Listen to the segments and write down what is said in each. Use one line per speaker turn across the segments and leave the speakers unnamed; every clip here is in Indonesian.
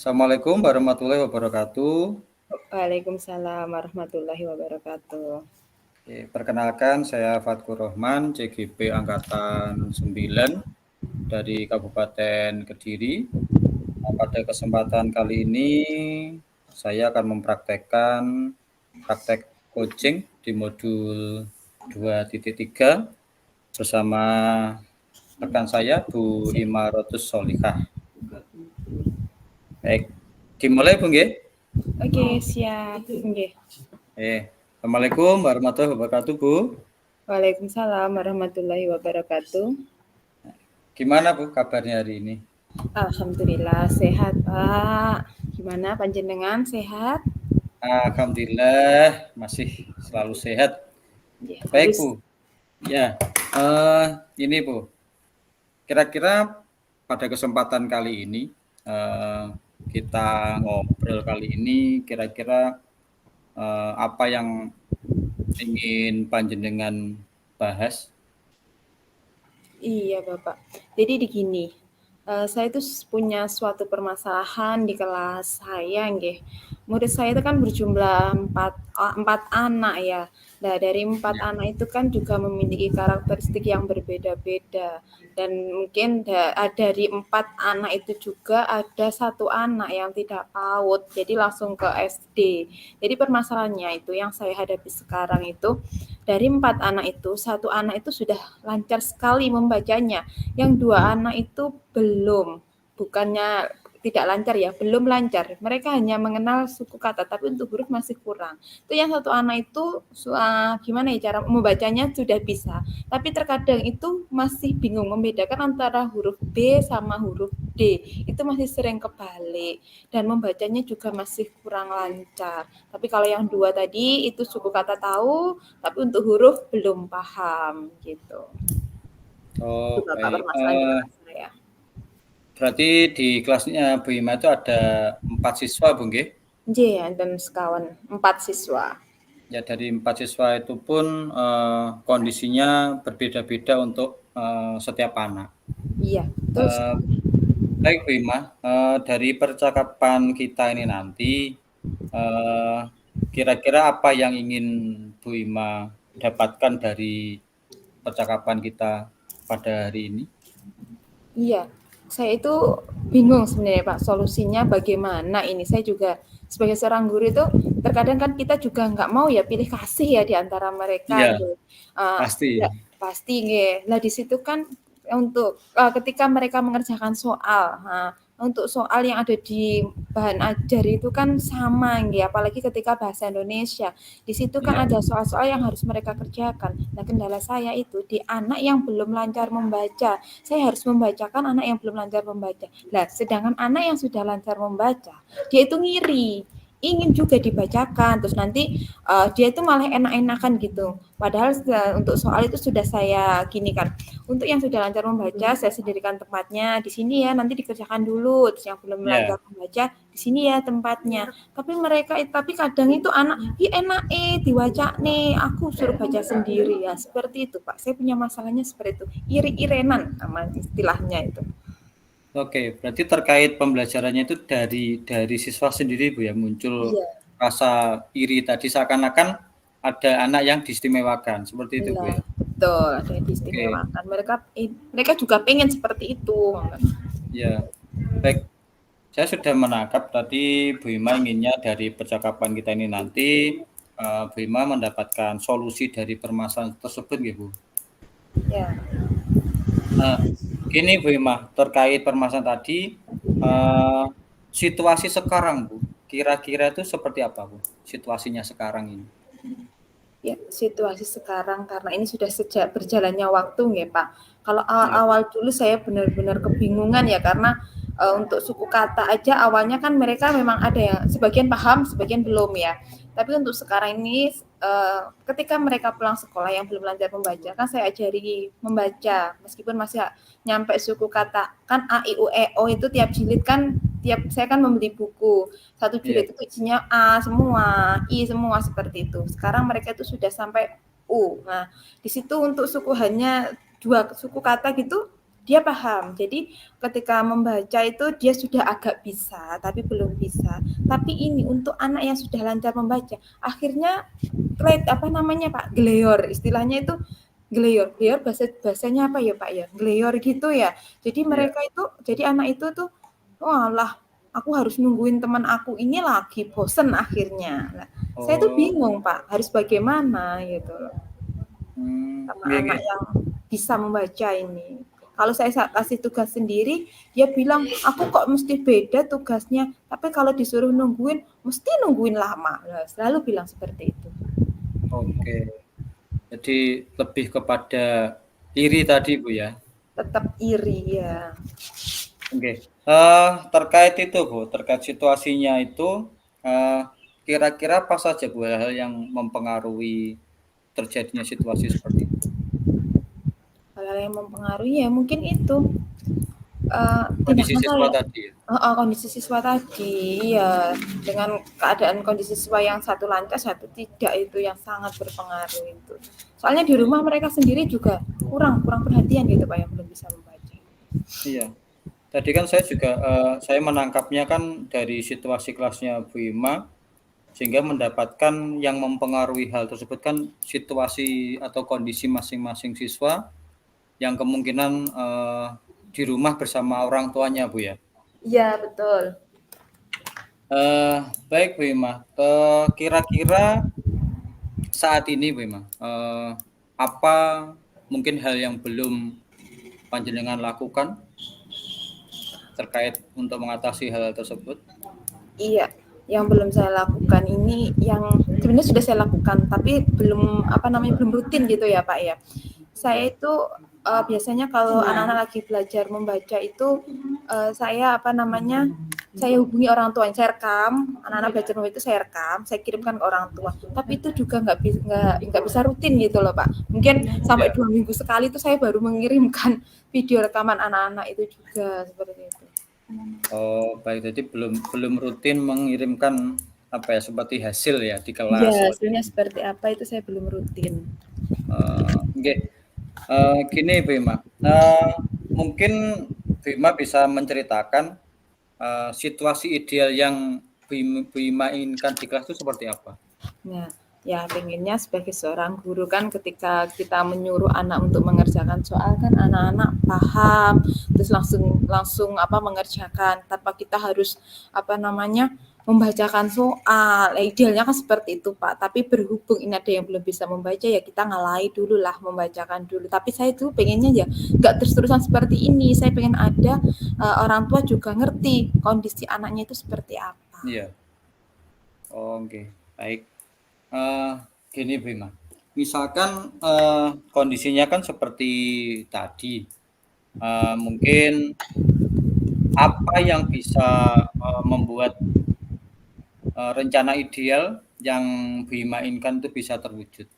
Assalamualaikum warahmatullahi wabarakatuh.
Waalaikumsalam warahmatullahi wabarakatuh.
Oke, perkenalkan saya Fatkur Rohman, CGP Angkatan 9 dari Kabupaten Kediri. Nah, pada kesempatan kali ini saya akan mempraktekkan praktek coaching di modul 2.3 bersama rekan saya Bu Imarotus Solikah. Baik, dimulai Bu nggih?
Oke, siap. Nggih.
Assalamualaikum warahmatullahi wabarakatuh Bu.
Waalaikumsalam warahmatullahi wabarakatuh.
Gimana Bu kabarnya hari ini?
Alhamdulillah sehat, Pak. Gimana panjenengan sehat?
Alhamdulillah masih selalu sehat.
Ya,
Baik
harus.
Bu. Ya, ini Bu. Kira-kira pada kesempatan kali ini kita ngobrol kali ini kira-kira apa yang ingin panjenengan bahas?
Iya, Bapak. Jadi begini, saya itu punya suatu permasalahan di kelas saya, nggih. Murid saya itu kan berjumlah empat anak ya. Nah, dari empat
Ya,
anak itu kan juga memiliki karakteristik yang berbeda-beda. Dan mungkin dari empat anak itu juga ada satu anak yang tidak PAUD, jadi langsung ke SD. Jadi permasalahannya itu yang saya hadapi sekarang itu, dari empat anak itu, satu anak itu sudah lancar sekali membacanya, yang dua anak itu belum. Bukannya tidak lancar ya, belum lancar. Mereka hanya mengenal suku kata, tapi untuk huruf masih kurang. Itu yang satu anak itu gimana ya cara membacanya sudah bisa, tapi terkadang itu masih bingung membedakan antara huruf B sama huruf D. Itu masih sering kebalik dan membacanya juga masih kurang lancar. Tapi kalau yang dua tadi itu suku kata tahu, tapi untuk huruf belum paham gitu. Itu
oh
Bapak
baik.
permasalahan di kelas saya.
Berarti di kelasnya Bu Ima itu ada 4 siswa Bu nggih?
J dan sekawan 4 siswa.
Ya, dari 4 siswa itu pun kondisinya berbeda-beda untuk setiap anak.
Iya, terus
Eh, Baik Bu Ima, dari percakapan kita ini nanti, eh, kira-kira apa yang ingin Bu Ima dapatkan dari percakapan kita pada hari ini?
iya, saya itu bingung sebenarnya Pak, solusinya bagaimana ini. Saya juga sebagai seorang guru itu terkadang kan kita juga nggak mau ya pilih kasih ya di antara mereka
Iya,
gitu.
pasti.
Ya, pasti nggih. Nah di situ kan untuk ketika mereka mengerjakan soal, nah, untuk soal yang ada di bahan ajar itu kan sama nggih, apalagi ketika bahasa Indonesia. Di situ kan
Iya,
ada soal-soal yang harus mereka kerjakan. Nah kendala saya itu di anak yang belum lancar membaca, saya harus membacakan anak yang belum lancar membaca. Nah, sedangkan anak yang sudah lancar membaca, dia itu ngiri, ingin juga dibacakan. Terus nanti dia itu malah enak-enakan gitu. Padahal untuk soal itu sudah saya gini kan. Untuk yang sudah lancar membaca, saya sendirikan tempatnya di sini ya. Nanti dikerjakan dulu. Terus yang belum
iya.
lancar membaca, di sini ya tempatnya. Tapi kadang itu anak, enak diwaca nih. Aku suruh baca sendiri ya. Seperti itu Pak. Saya punya masalahnya seperti itu. Iri-irenan sama istilahnya itu.
Oke, berarti terkait pembelajarannya itu dari siswa sendiri Bu ya, muncul
Iya,
rasa iri tadi seakan-akan ada anak yang diistimewakan, seperti itu Bu
benar.
ya?
Betul, ada yang
Oke,
diistimewakan. Mereka juga pengen seperti itu.
ya. Baik, saya sudah menangkap tadi Bu Ima inginnya dari percakapan kita ini nanti Bu Ima mendapatkan solusi dari permasalahan tersebut gitu Bu.
Ya.
Nah, gini Bu Ima, terkait permasalahan tadi, eh, situasi sekarang Bu, kira-kira itu seperti apa Bu? Situasinya sekarang ini?
Ya, situasi sekarang karena ini sudah sejak berjalannya waktu nggih, Pak. Kalau
Ya,
awal-awal dulu saya benar-benar kebingungan ya karena untuk suku kata aja awalnya kan mereka memang ada yang sebagian paham, sebagian belum ya. Tapi untuk sekarang ini ketika mereka pulang sekolah yang belum lancar membaca kan saya ajari membaca meskipun masih nyampe suku kata. Kan A I U E O itu tiap jilid kan saya kan membeli buku satu
iya,
jilid itu isinya A semua, I semua seperti itu. Sekarang mereka itu sudah sampai U. Nah, di situ untuk suku hanya dua suku kata gitu dia paham. Jadi ketika membaca itu dia sudah agak bisa, tapi belum bisa. Tapi ini untuk anak yang sudah lancar membaca, akhirnya apa namanya Pak, geleor istilahnya itu geleor. Geleor bahasanya apa ya Pak ya? Geleor gitu ya. Jadi
Iya.
mereka itu, jadi anak itu tuh, walah, aku harus nungguin teman aku ini lagi, bosen akhirnya. Nah, saya tuh
Oh,
bingung Pak, harus bagaimana gitu loh sama
nggih
anak
nggih.
yang bisa membaca ini. Kalau saya kasih tugas sendiri, dia bilang, aku kok mesti beda tugasnya, tapi kalau disuruh nungguin, mesti nungguin lama. Nah, selalu bilang seperti itu.
Oke. Jadi lebih kepada iri tadi, Bu, ya?
Tetap iri ya.
Oke. Terkait itu, Bu, terkait situasinya itu, kira-kira apa saja, Bu, hal-hal yang mempengaruhi terjadinya situasi seperti itu?
Hal-hal yang mempengaruhi ya mungkin itu
Kondisi
tindakan
siswa
saya.
tadi ya?
Kondisi siswa tadi ya dengan keadaan kondisi siswa yang satu lancar satu tidak itu yang sangat berpengaruh itu. Soalnya di rumah mereka sendiri juga kurang kurang perhatian gitu Pak yang belum bisa membaca.
Iya. Tadi kan saya juga, saya menangkapnya kan dari situasi kelasnya Bu Ima, sehingga mendapatkan yang mempengaruhi hal tersebut kan situasi atau kondisi masing-masing siswa yang kemungkinan, di rumah bersama orang tuanya, Bu, ya?
Iya betul.
Eee, Baik Bu Ima, kira-kira saat ini Bu Ima, apa mungkin hal yang belum panjenengan lakukan terkait untuk mengatasi hal tersebut?
Iya, yang belum saya lakukan ini yang sebenarnya sudah saya lakukan, tapi belum apa namanya belum rutin gitu ya Pak ya. Saya
Ya.
itu biasanya kalau anak-anak lagi belajar membaca itu saya apa namanya saya hubungi orang tua, saya rekam anak-anak belajar membaca itu saya rekam, saya kirimkan ke orang tua. Tapi itu juga nggak bisa rutin gitu loh Pak. Mungkin sampai
Ya.
2 minggu sekali itu saya baru mengirimkan video rekaman anak-anak itu juga seperti itu.
Oh, baik. Jadi belum belum rutin mengirimkan, apa ya, seperti hasil ya di
Iya,
kelas seperti
hasilnya
itu.
seperti apa itu saya belum rutin.
Nggih, gini Bu Ima, mungkin Bu Ima bisa menceritakan, situasi ideal yang Bu Ima inginkan di kelas itu seperti apa?
Nah, ya pengennya sebagai seorang guru kan ketika kita menyuruh anak untuk mengerjakan soal kan anak-anak paham, terus langsung langsung apa mengerjakan tanpa kita harus apa namanya membacakan soal. Idealnya kan seperti itu Pak. Tapi berhubung ini ada yang belum bisa membaca ya kita ngalahi dulu lah membacakan dulu. Tapi saya tuh pengennya ya nggak terus-terusan seperti ini. Saya pengen ada orang tua juga ngerti kondisi anaknya itu seperti apa.
Iya. Oh, oke, baik. Eee, Gini Bu Ima, misalkan, kondisinya kan seperti tadi, mungkin apa yang bisa, membuat, rencana ideal yang Bu Ima inginkan itu bisa terwujud?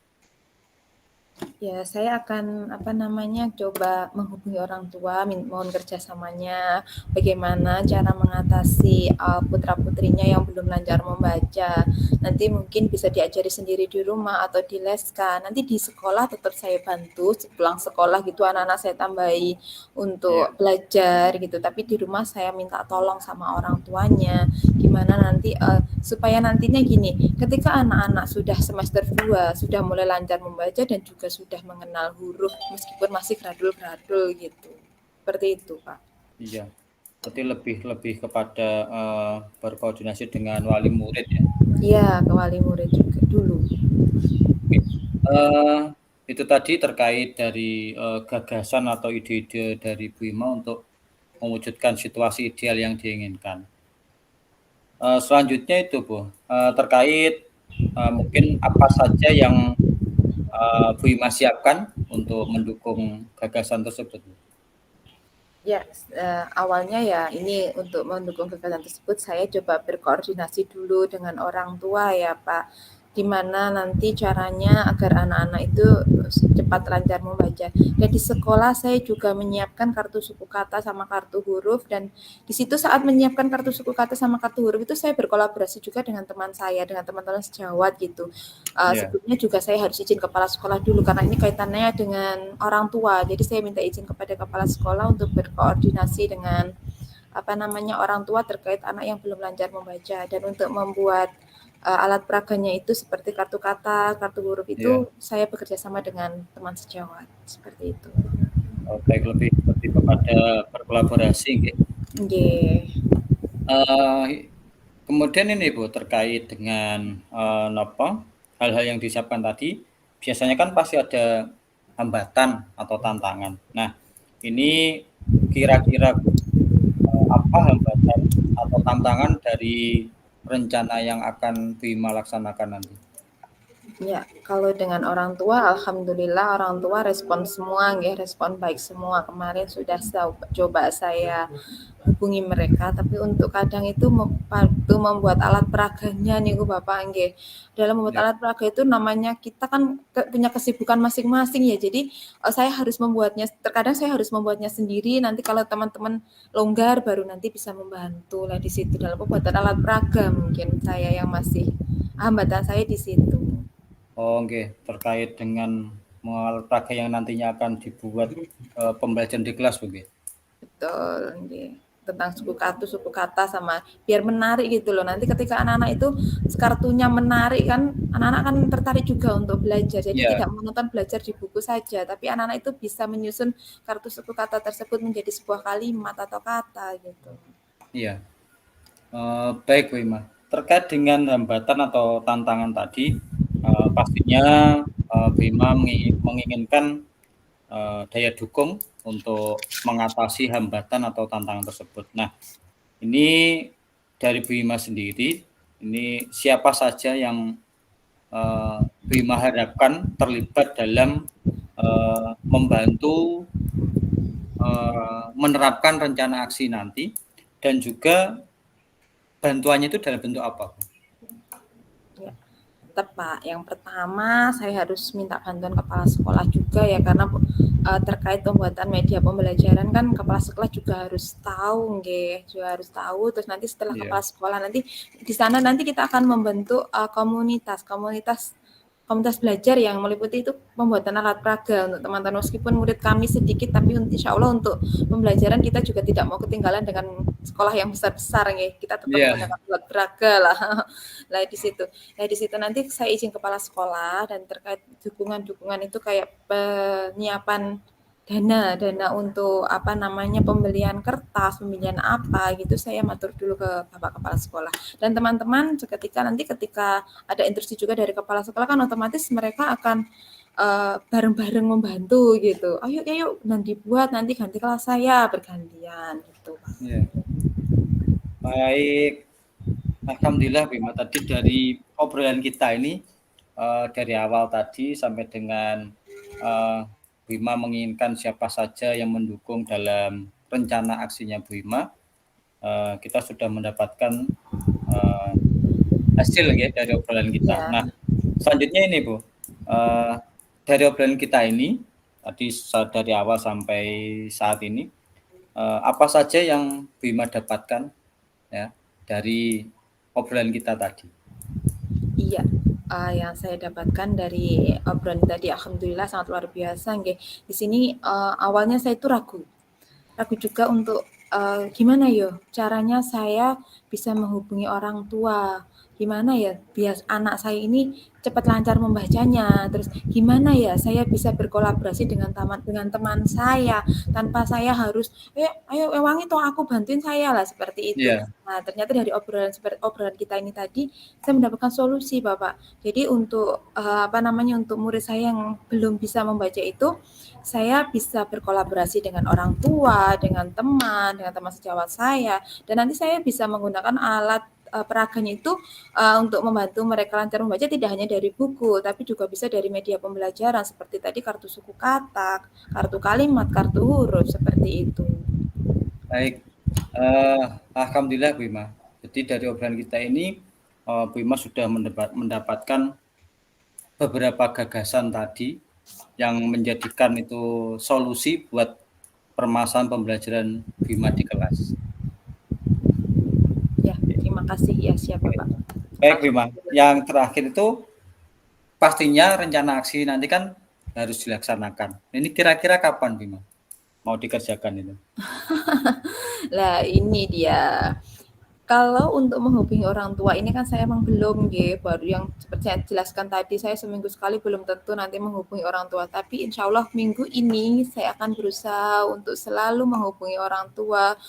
Ya, saya akan apa namanya coba menghubungi orang tua, mohon kerjasamanya, bagaimana cara mengatasi putra-putrinya yang belum lancar membaca. Nanti mungkin bisa diajari sendiri di rumah atau dileskan. Nanti di sekolah tetap saya bantu, pulang sekolah gitu anak-anak saya tambahi untuk
Iya.
belajar gitu. Tapi di rumah saya minta tolong sama orang tuanya, gimana nanti supaya nantinya gini, ketika anak-anak sudah semester 2 sudah mulai lancar membaca dan juga sudah mengenal huruf meskipun masih gradul-gradul gitu. Seperti itu, Pak.
Iya, berarti lebih lebih kepada, berkoordinasi dengan wali murid ya?
Iya, ke wali murid juga dulu.
Oke, itu tadi terkait dari, gagasan atau ide-ide dari Bu Ima untuk mewujudkan situasi ideal yang diinginkan. Selanjutnya itu Bu, terkait, mungkin apa saja yang, Bu Ima siapkan untuk mendukung gagasan tersebut, Bu?
Ya, awalnya ya ini untuk mendukung kegiatan tersebut saya coba berkoordinasi dulu dengan orang tua ya, Pak. gimana nanti caranya agar anak-anak itu cepat lancar membaca. Dan di sekolah saya juga menyiapkan kartu suku kata sama kartu huruf, dan di situ saat menyiapkan kartu suku kata sama kartu huruf itu saya berkolaborasi juga dengan teman saya, dengan teman-teman sejawat gitu.
Iya,
Sebelumnya juga saya harus izin kepala sekolah dulu karena ini kaitannya dengan orang tua. Jadi saya minta izin kepada kepala sekolah untuk berkoordinasi dengan apa namanya orang tua terkait anak yang belum lancar membaca, dan untuk membuat alat peraganya itu seperti kartu kata, kartu huruf
iya.
itu saya bekerja sama dengan teman sejawat seperti itu.
Baik, lebih kepada berkolaborasi nggih.
Nggih.
Eee, Kemudian ini Bu, terkait dengan, napa, hal-hal yang disiapkan tadi, biasanya kan pasti ada hambatan atau tantangan. Nah, ini kira-kira Bu, apa hambatan atau tantangan dari rencana yang akan Bima laksanakan nanti?
Ya, kalau dengan orang tua, alhamdulillah orang tua respon semua, nggih, respon baik semua. Kemarin sudah coba saya hubungi mereka, tapi untuk kadang itu waktu membuat alat peraganya nih Bapak, nggih. Dalam membuat
Ya,
alat peraga itu namanya kita kan punya kesibukan masing-masing ya. Jadi saya harus membuatnya, terkadang saya harus membuatnya sendiri. Nanti kalau teman-teman longgar baru nanti bisa membantu lah di situ dalam pembuatan alat peraga, mungkin saya yang masih hambatan saya di situ.
nggih, terkait dengan alat peraga yang nantinya akan dibuat, pembelajaran di kelas Bu, nggih?
Betul, nggih. Tentang suku kata sama biar menarik gitu loh. Nanti ketika anak-anak itu kartunya menarik kan, anak-anak kan tertarik juga untuk belajar. Jadi
Iya,
tidak menonton belajar di buku saja, tapi anak-anak itu bisa menyusun kartu suku kata tersebut menjadi sebuah kalimat atau kata gitu.
iya. Baik Bu Ima, terkait dengan hambatan atau tantangan tadi, pastinya, Bu Ima menginginkan, daya dukung untuk mengatasi hambatan atau tantangan tersebut. Nah, ini dari Bu Ima sendiri, ini siapa saja yang, Bu Ima harapkan terlibat dalam, membantu, menerapkan rencana aksi nanti, dan juga bantuannya itu dalam bentuk apa?
Ya. Tetap Pak, yang pertama saya harus minta bantuan kepala sekolah juga ya, karena terkait pembuatan media pembelajaran kan kepala sekolah juga harus tahu nggih, juga harus tahu. Terus nanti setelah
Iya,
kepala sekolah nanti di sana nanti kita akan membentuk komunitas, komunitas belajar yang meliputi itu pembuatan alat peraga untuk teman-teman, meskipun murid kami sedikit tapi insya Allah untuk pembelajaran kita juga tidak mau ketinggalan dengan sekolah yang besar-besar nih, kita tetap
iya,
menggunakan alat peraga lah. Lah di situ. Nah, di situ nanti saya izin kepala sekolah, dan terkait dukungan-dukungan itu kayak penyiapan dana untuk apa namanya pembelian kertas, pembelian apa gitu saya matur dulu ke Bapak kepala sekolah. Dan teman-teman ketika ada instruksi juga dari kepala sekolah kan otomatis mereka akan bareng-bareng membantu gitu. Ayo ayo nanti buat nanti ganti kelas saya bergantian gitu.
iya. Baik, alhamdulillah Bima, tadi dari obrolan kita ini, dari awal tadi sampai dengan, eee, Bima menginginkan siapa saja yang mendukung dalam rencana aksinya Bima, kita sudah mendapatkan, eee, hasil ya dari obrolan kita.
Ya,
Nah, selanjutnya ini Bu, eee, dari obrolan kita ini, tadi dari awal sampai saat ini, apa saja yang Bima dapatkan ya, dari obrolan kita tadi?
iya. Yang saya dapatkan dari obrolan tadi alhamdulillah sangat luar biasa nggih. Di sini awalnya saya itu ragu juga untuk gimana yo caranya saya bisa menghubungi orang tua, gimana ya biar anak saya ini cepat lancar membacanya, terus gimana ya saya bisa berkolaborasi dengan teman saya tanpa saya harus ayo Ewangi toh aku bantuin saya lah seperti itu.
Iya,
Nah, ternyata dari obrolan kita ini tadi saya mendapatkan solusi Bapak. Jadi untuk apa namanya untuk murid saya yang belum bisa membaca itu saya bisa berkolaborasi dengan orang tua, dengan teman sejawat saya, dan nanti saya bisa menggunakan alat peraganya itu untuk membantu mereka lancar membaca tidak hanya dari buku, tapi juga bisa dari media pembelajaran seperti tadi kartu suku kata, kartu kalimat, kartu huruf seperti itu.
baik, alhamdulillah Bu Ima. Jadi dari obrolan kita ini, Bu Ima sudah mendapatkan beberapa gagasan tadi yang menjadikan itu solusi buat permasalahan pembelajaran Bu Ima di kelas.
Ya, terima kasih ya, siapa Pak.
Baik Bu Ima, yang terakhir itu pastinya rencana aksi nanti kan harus dilaksanakan. Ini kira-kira kapan Bu Ima mau dikerjakan itu?
Lah ini dia. Kalau untuk menghubungi orang tua ini kan saya emang belum baru yang seperti saya jelaskan tadi, saya seminggu sekali belum tentu nanti menghubungi orang tua. Tapi insya Allah minggu ini saya akan berusaha untuk selalu menghubungi orang tua,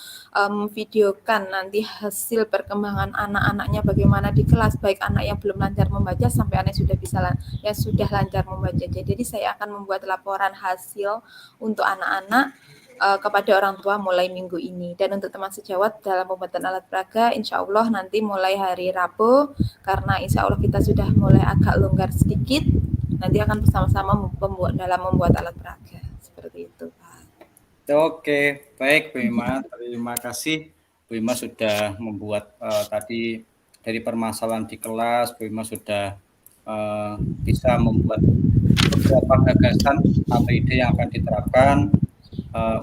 videokan nanti hasil perkembangan anak-anaknya bagaimana di kelas, baik anak yang belum lancar membaca sampai anak yang sudah lancar membaca. Jadi saya akan membuat laporan hasil untuk anak-anak kepada orang tua mulai minggu ini. Dan untuk teman sejawat dalam pembuatan alat peraga, insya Allah nanti mulai hari Rabu, karena insya Allah kita sudah mulai agak longgar sedikit, nanti akan bersama-sama dalam membuat alat peraga. Seperti itu, Pak.
Oke, baik Bu Ima, terima kasih Bu Ima sudah membuat tadi dari permasalahan di kelas, Bu Ima sudah bisa membuat beberapa gagasan atau ide yang akan diterapkan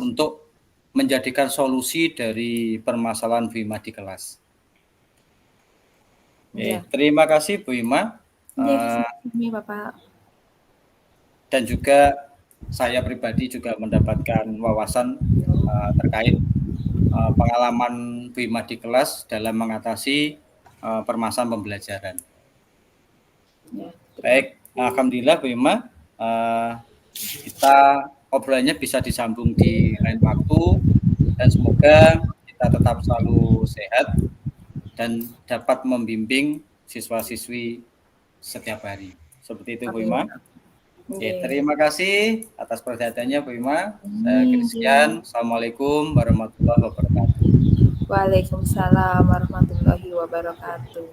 untuk menjadikan solusi dari permasalahan Bu Ima di kelas.
Ya.
Terima kasih Bu Ima.
Ini Bapak.
Dan juga saya pribadi juga mendapatkan wawasan terkait pengalaman Bu Ima di kelas dalam mengatasi permasalahan pembelajaran. Ya, baik, alhamdulillah Bu Ima, kita obrolannya bisa disambung di lain waktu, dan semoga kita tetap selalu sehat dan dapat membimbing siswa-siswi setiap hari. Seperti itu Bu Ima. Oke, terima kasih atas perhatiannya Bu Ima. Saya kira sekian. Assalamualaikum warahmatullahi wabarakatuh.
Waalaikumsalam warahmatullahi wabarakatuh.